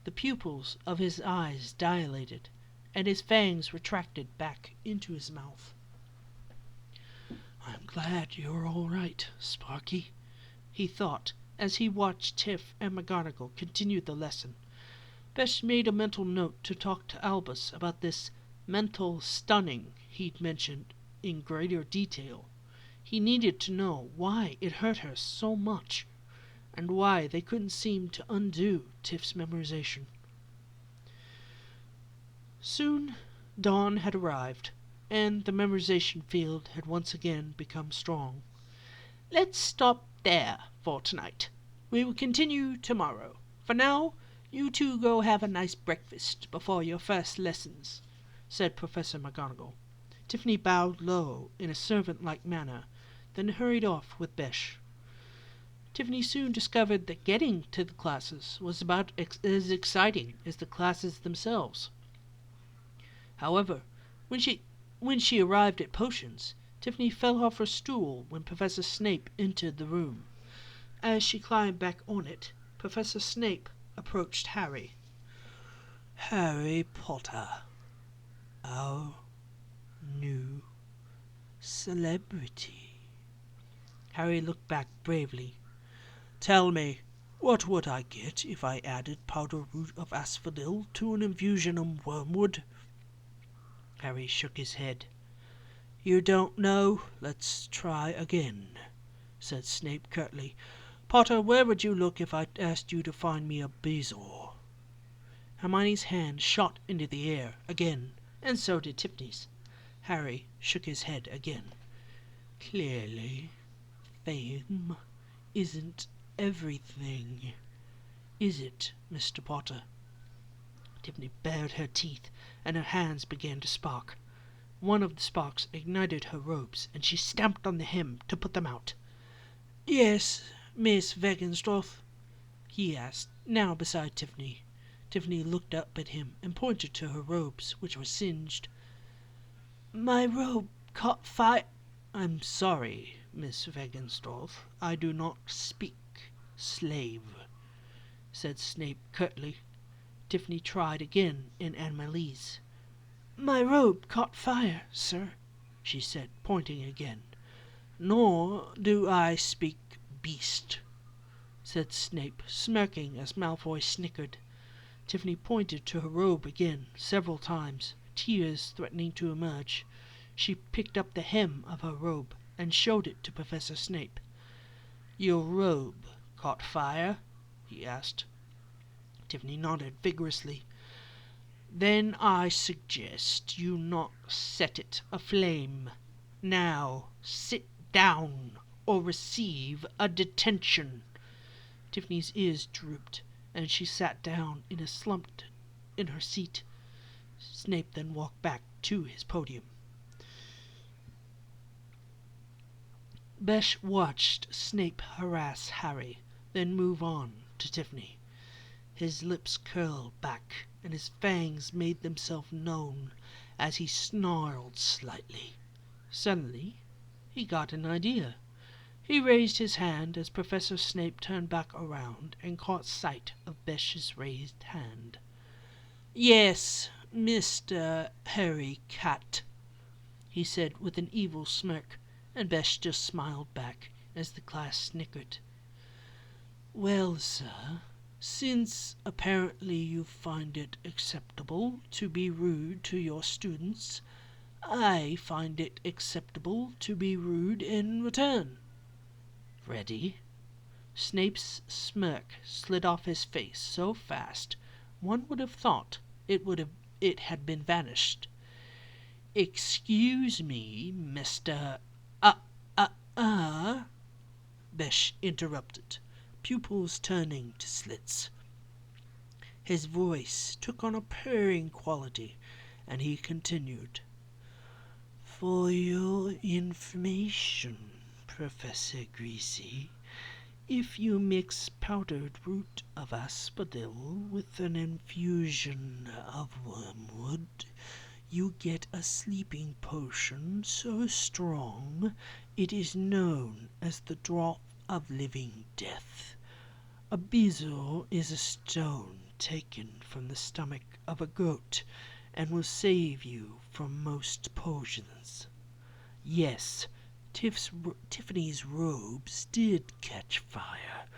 the pupils of his eyes dilated, and his fangs retracted back into his mouth. I'm glad you're all right, Sparky, he thought, as he watched Tiff and McGonagall continue the lesson. Besh made a mental note to talk to Albus about this mental stunning he'd mentioned in greater detail. He needed to know why it hurt her so much, and why they couldn't seem to undo Tiff's memorization. Soon dawn had arrived, and the memorization field had once again become strong. Let's stop there for tonight. We will continue tomorrow. For now, you two go have a nice breakfast before your first lessons, said Professor McGonagall. Tiffany bowed low in a servant-like manner, then hurried off with Besh. Tiffany soon discovered that getting to the classes was about as exciting as the classes themselves. However, when she arrived at potions, Tiffany fell off her stool when Professor Snape entered the room. As she climbed back on it, Professor Snape approached Harry. Harry Potter, our new celebrity. Harry looked back bravely. Tell me, what would I get if I added powder root of asphodel to an infusion of wormwood? Harry shook his head. You don't know? Let's try again, said Snape curtly. Potter, where would you look if I asked you to find me a bezoar? Hermione's hand shot into the air again, and so did Tiffany's. Harry shook his head again. Clearly, fame isn't everything, is it, Mr. Potter? Tiffany bared her teeth, and her hands began to spark. One of the sparks ignited her robes, and she stamped on the hem to put them out. Yes, Miss Wagenstroth? He asked, now beside Tiffany. Tiffany looked up at him and pointed to her robes, which were singed. "My robe caught fire." "I'm sorry, Miss Wagensdorf. I do not speak slave," said Snape curtly. Tiffany tried again in Animalese. "My robe caught fire, sir," she said, pointing again. "Nor do I speak beast," said Snape, smirking as Malfoy snickered. Tiffany pointed to her robe again, several times, tears threatening to emerge. She picked up the hem of her robe and showed it to Professor Snape. "Your robe caught fire?" he asked. Tiffany nodded vigorously. "Then I suggest you not set it aflame. Now sit down or receive a detention." Tiffany's ears drooped, and she sat down in a slump in her seat. Snape then walked back to his podium. Besh watched Snape harass Harry, then move on to Tiffany. His lips curled back, and his fangs made themselves known as he snarled slightly. Suddenly, he got an idea. He raised his hand as Professor Snape turned back around and caught sight of Besh's raised hand. "Yes, Mr. Harry Cat," he said with an evil smirk, and Besh just smiled back as the class snickered. "Well, sir, since apparently you find it acceptable to be rude to your students, I find it acceptable to be rude in return. Ready?" Snape's smirk slid off his face so fast one would have thought it had been vanished. "Excuse me, Mr. Besh interrupted, pupils turning to slits. His voice took on a purring quality, and he continued. "For your information, Professor Greasy, if you mix powdered root of asphodel with an infusion of wormwood, you get a sleeping potion so strong it is known as the draught of living death. A bezoar is a stone taken from the stomach of a goat and will save you from most poisons. Yes, Tiffany's robes did catch fire,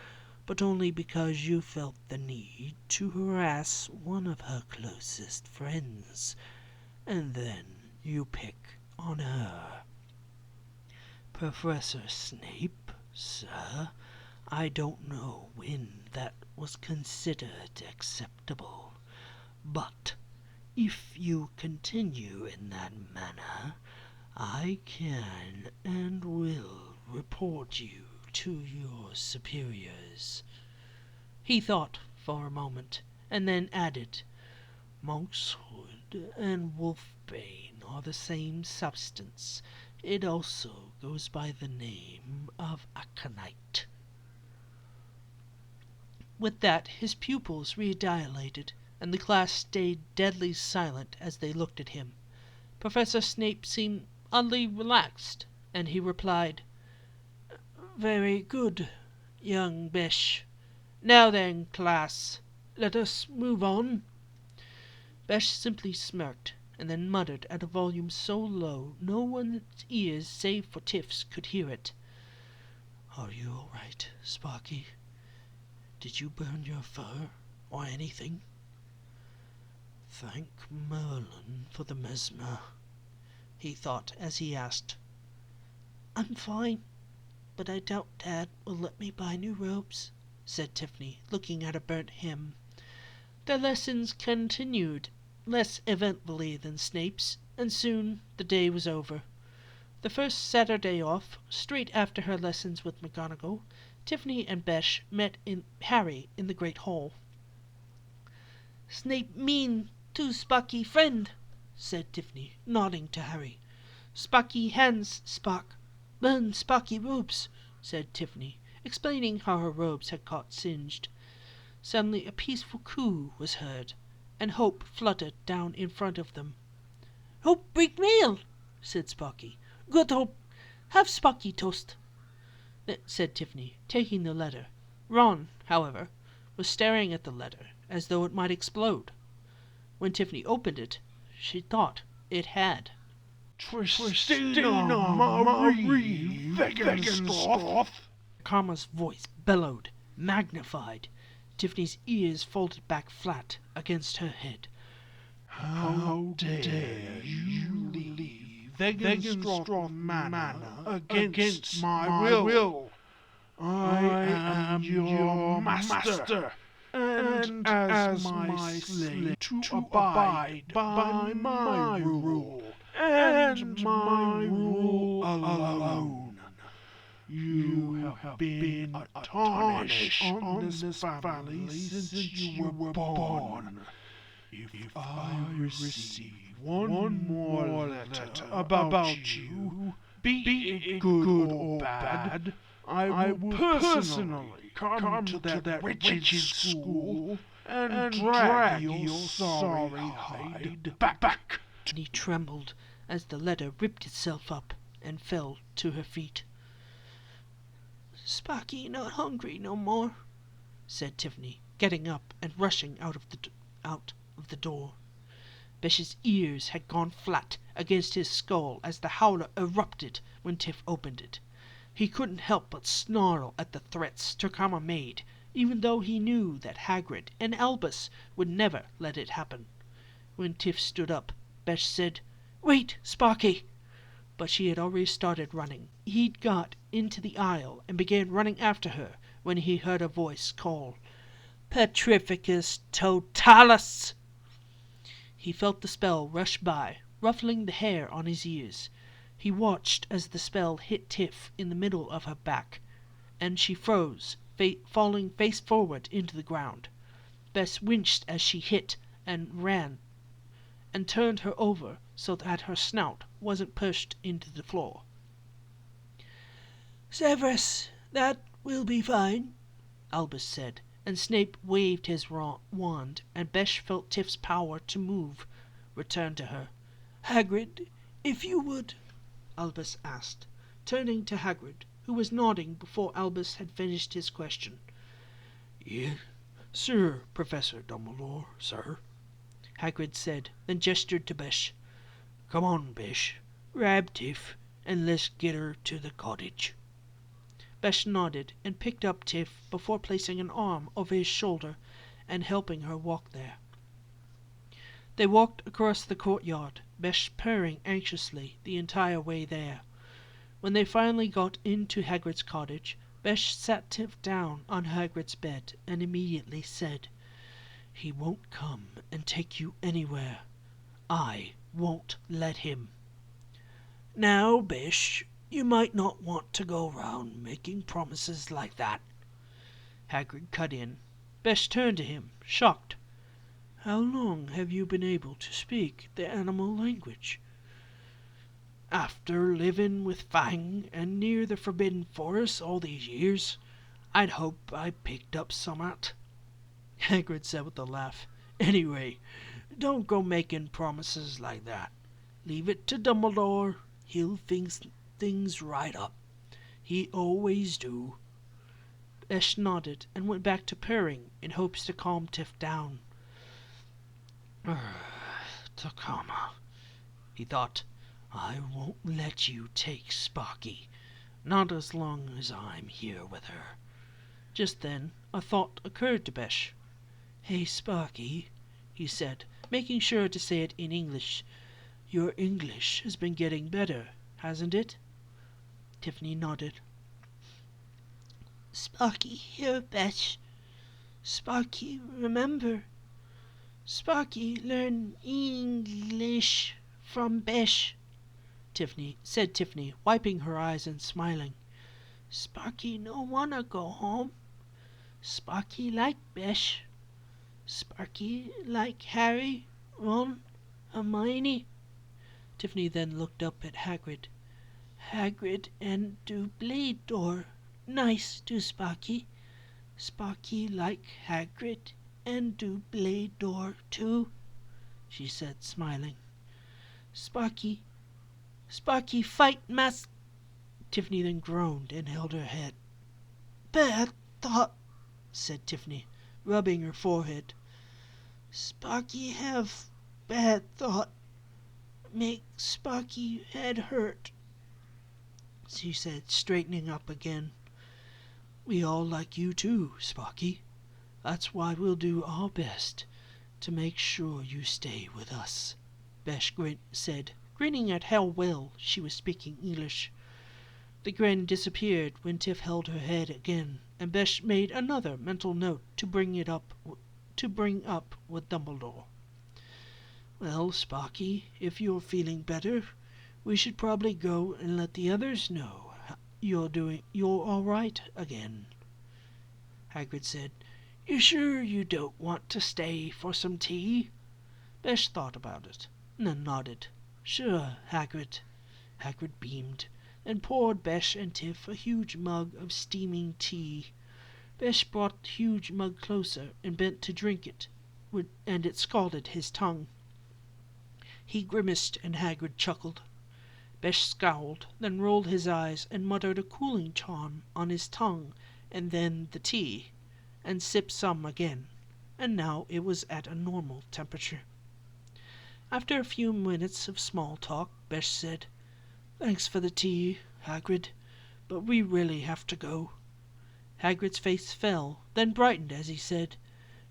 but only because you felt the need to harass one of her closest friends, and then you pick on her. Professor Snape, sir, I don't know when that was considered acceptable, but if you continue in that manner, I can and will report you to your superiors." He thought for a moment, and then added, "Monkshood and wolfbane are the same substance. It also goes by the name of aconite." With that, his pupils redilated, and the class stayed deadly silent as they looked at him. Professor Snape seemed oddly relaxed, and he replied, "Very good, young Besh. Now then, class, let us move on." Besh simply smirked, and then muttered at a volume so low no one's ears save for Tiff's could hear it. "Are you all right, Sparky? Did you burn your fur, or anything?" "Thank Merlin for the mesmer," he thought as he asked. "I'm fine, but I doubt Dad will let me buy new robes," said Tiffany, looking at a burnt hem. Their lessons continued, less eventfully than Snape's, and soon the day was over. The first Saturday off, straight after her lessons with McGonagall, Tiffany and Besh met Harry in the great hall. "Snape mean to Sparky friend," said Tiffany, nodding to Harry. "Sparky hands Spark. Burn Sparky robes," said Tiffany, explaining how her robes had caught singed. Suddenly a peaceful coo was heard, and Hope fluttered down in front of them. "Hope bring mail," said Sparky. "Good Hope, have Sparky toast," said Tiffany, taking the letter. Ron, however, was staring at the letter as though it might explode. When Tiffany opened it, she thought it had. Tristina Marie Wegenstorff. Karma's voice bellowed, magnified. Tiffany's ears folded back flat against her head. How dare you leave Wegenstorff Manor against my will? I am your master, and as my slave to abide by my rule, and my rule alone. You have been a tarnish on this family since you were born. If I receive one more letter about you, be it good or bad, I will personally come to that wretched school and drag your sorry hide back. Tiffany trembled as the letter ripped itself up and fell to her feet. "Sparky not hungry no more," said Tiffany, getting up and rushing out of the door. Besh's ears had gone flat against his skull as the howler erupted when Tiff opened it. He couldn't help but snarl at the threats Turkama made, even though he knew that Hagrid and Albus would never let it happen. When Tiff stood up, Besh said, "Wait, Sparky!" But she had already started running. He'd got into the aisle and began running after her when he heard a voice call, "Petrificus totalis!" He felt the spell rush by, ruffling the hair on his ears. He watched as the spell hit Tiff in the middle of her back, and she froze, falling face forward into the ground. Bess winced as she hit and ran, and turned her over so that her snout wasn't pushed into the floor. "Severus, that will be fine," Albus said, and Snape waved his wand, and Besh felt Tiff's power to move return to her. "Hagrid, if you would," Albus asked, turning to Hagrid, who was nodding before Albus had finished his question. "Yes, sir, Professor Dumbledore, sir," Hagrid said, then gestured to Besh. "Come on, Besh, grab Tiff, and let's get her to the cottage." Besh nodded and picked up Tiff before placing an arm over his shoulder and helping her walk there. They walked across the courtyard, Besh purring anxiously the entire way there. When they finally got into Hagrid's cottage, Besh sat Tiff down on Hagrid's bed and immediately said, "He won't come and take you anywhere. I won't let him." "Now, Besh, you might not want to go round making promises like that," Hagrid cut in. Besh turned to him, shocked. "How long have you been able to speak the animal language?" "After living with Fang and near the Forbidden Forest all these years, I'd hope I picked up summat," Hagrid said with a laugh. "Anyway, don't go making promises like that. Leave it to Dumbledore. He'll fix things right up. He always do." Besh nodded and went back to purring in hopes to calm Tiff down. "Takama," he thought, "I won't let you take Sparky. Not as long as I'm here with her." Just then a thought occurred to Besh. "Hey, Sparky," he said, making sure to say it in English. "Your English has been getting better, hasn't it?" Tiffany nodded. "Sparky here, Besh. Sparky remember. Sparky learn English from Besh," said Tiffany, wiping her eyes and smiling. "Sparky no wanna go home. Sparky like Besh. Sparky like Harry, Ron, Hermione." Tiffany then looked up at Hagrid. "Hagrid and Dumbledore nice to Sparky. Sparky like Hagrid and do blade door too, she said, smiling. Sparky fight mas... Tiffany then groaned and held her head. Bad thought, said Tiffany, rubbing her forehead. Sparky have bad thought. Make Sparky head hurt, she said, straightening up again. We all like you too, Sparky. That's why we'll do our best to make sure you stay with us, Besh said, grinning at how well she was speaking English. The grin disappeared when Tiff held her head again, and Besh made another mental note to bring up with Dumbledore. Well, Sparky, if you're feeling better, we should probably go and let the others know you're all right again. Hagrid said, You sure you don't want to stay for some tea? Besh thought about it, and then nodded. Sure, Hagrid. Hagrid beamed, and poured Besh and Tiff a huge mug of steaming tea. Besh brought the huge mug closer and bent to drink it, and it scalded his tongue. He grimaced, and Hagrid chuckled. Besh scowled, then rolled his eyes and muttered a cooling charm on his tongue, and then the tea, and sipped some again, and now it was at a normal temperature. After a few minutes of small talk, Besh said, Thanks for the tea, Hagrid, but we really have to go. Hagrid's face fell, then brightened as he said,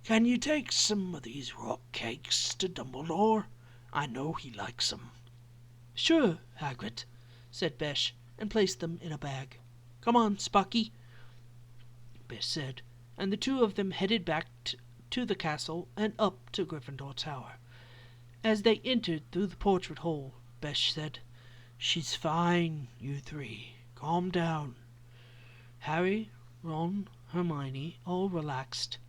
Can you take some of these rock cakes to Dumbledore? I know he likes them. Sure, Hagrid, said Besh, and placed them in a bag. Come on, Sparky, Besh said, and the two of them headed back to the castle and up to Gryffindor Tower. As they entered through the portrait hole, Besh said, She's fine, you three. Calm down. Harry, Ron, Hermione all relaxed,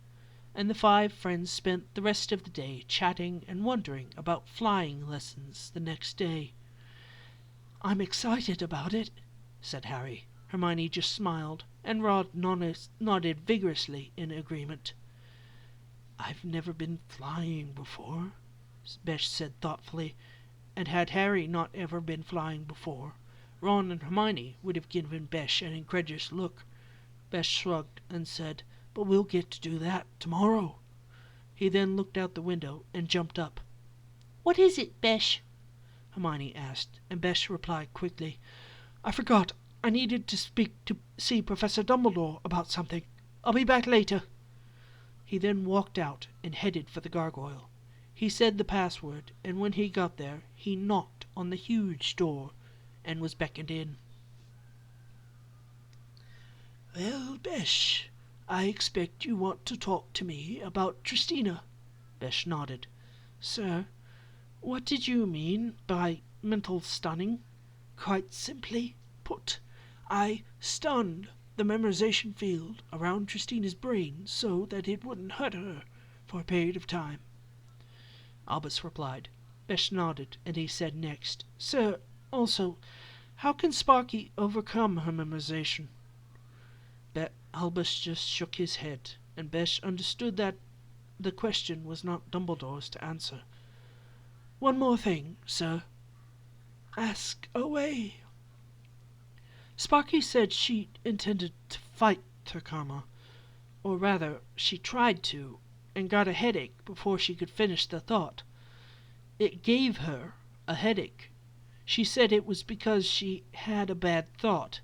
and the five friends spent the rest of the day chatting and wondering about flying lessons the next day. I'm excited about it, said Harry. Hermione just smiled, and Ron nodded vigorously in agreement. I've never been flying before, Besh said thoughtfully, and had Harry not ever been flying before, Ron and Hermione would have given Besh an incredulous look. Besh shrugged and said, But we'll get to do that tomorrow. He then looked out the window and jumped up. What is it, Besh? Hermione asked, and Besh replied quickly, I forgot. I needed to see Professor Dumbledore about something. I'll be back later. He then walked out and headed for the gargoyle. He said the password, and when he got there, he knocked on the huge door and was beckoned in. Well, Besh, I expect you want to talk to me about Tristina. Besh nodded. Sir, what did you mean by mental stunning? Quite simply put, I stunned the memorization field around Tristina's brain so that it wouldn't hurt her for a period of time. Albus replied. Besh nodded, and he said next, Sir, also, how can Sparky overcome her memorization? Albus just shook his head, and Besh understood that the question was not Dumbledore's to answer. One more thing, sir. Ask away. Sparky said she intended to fight Turkama, or rather, she tried to, and got a headache before she could finish the thought. It gave her a headache. She said it was because she had a bad thought.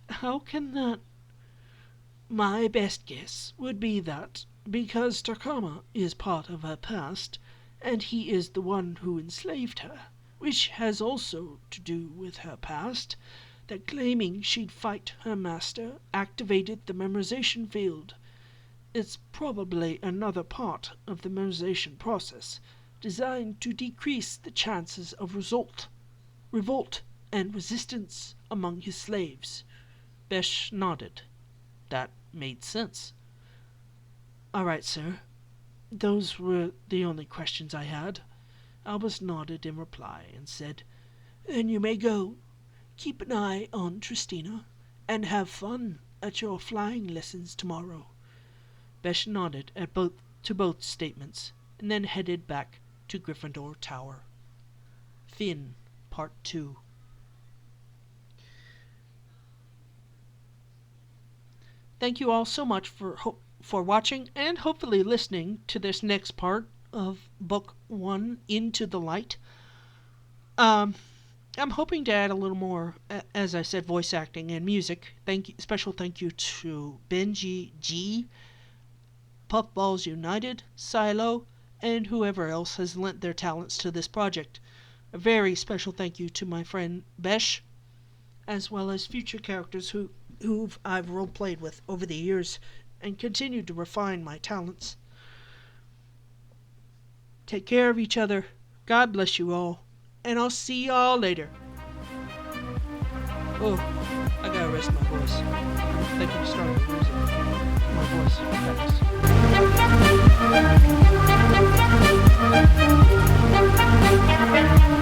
How can that... My best guess would be that because Turkama is part of her past, and he is the one who enslaved her, which has also to do with her past, that claiming she'd fight her master activated the memorization field. It's probably another part of the memorization process, designed to decrease the chances of revolt, and resistance among his slaves. Besh nodded. That made sense. All right, sir. Those were the only questions I had. Albus nodded in reply and said, Then you may go. Keep an eye on Tristina, and have fun at your flying lessons tomorrow. Besh nodded to both statements, and then headed back to Gryffindor Tower. Finn, Part 2. Thank you all so much for watching and hopefully listening to this next part of Book 1, Into the Light. I'm hoping to add a little more, as I said, voice acting and music. Special thank you to Benji G, Puffballs United, Silo, and whoever else has lent their talents to this project. A very special thank you to my friend Besh, as well as future characters who I've role-played with over the years and continue to refine my talents. Take care of each other. God bless you all. And I'll see y'all later. Oh, I gotta rest my voice. I'm thinking of starting losing my voice. Thanks.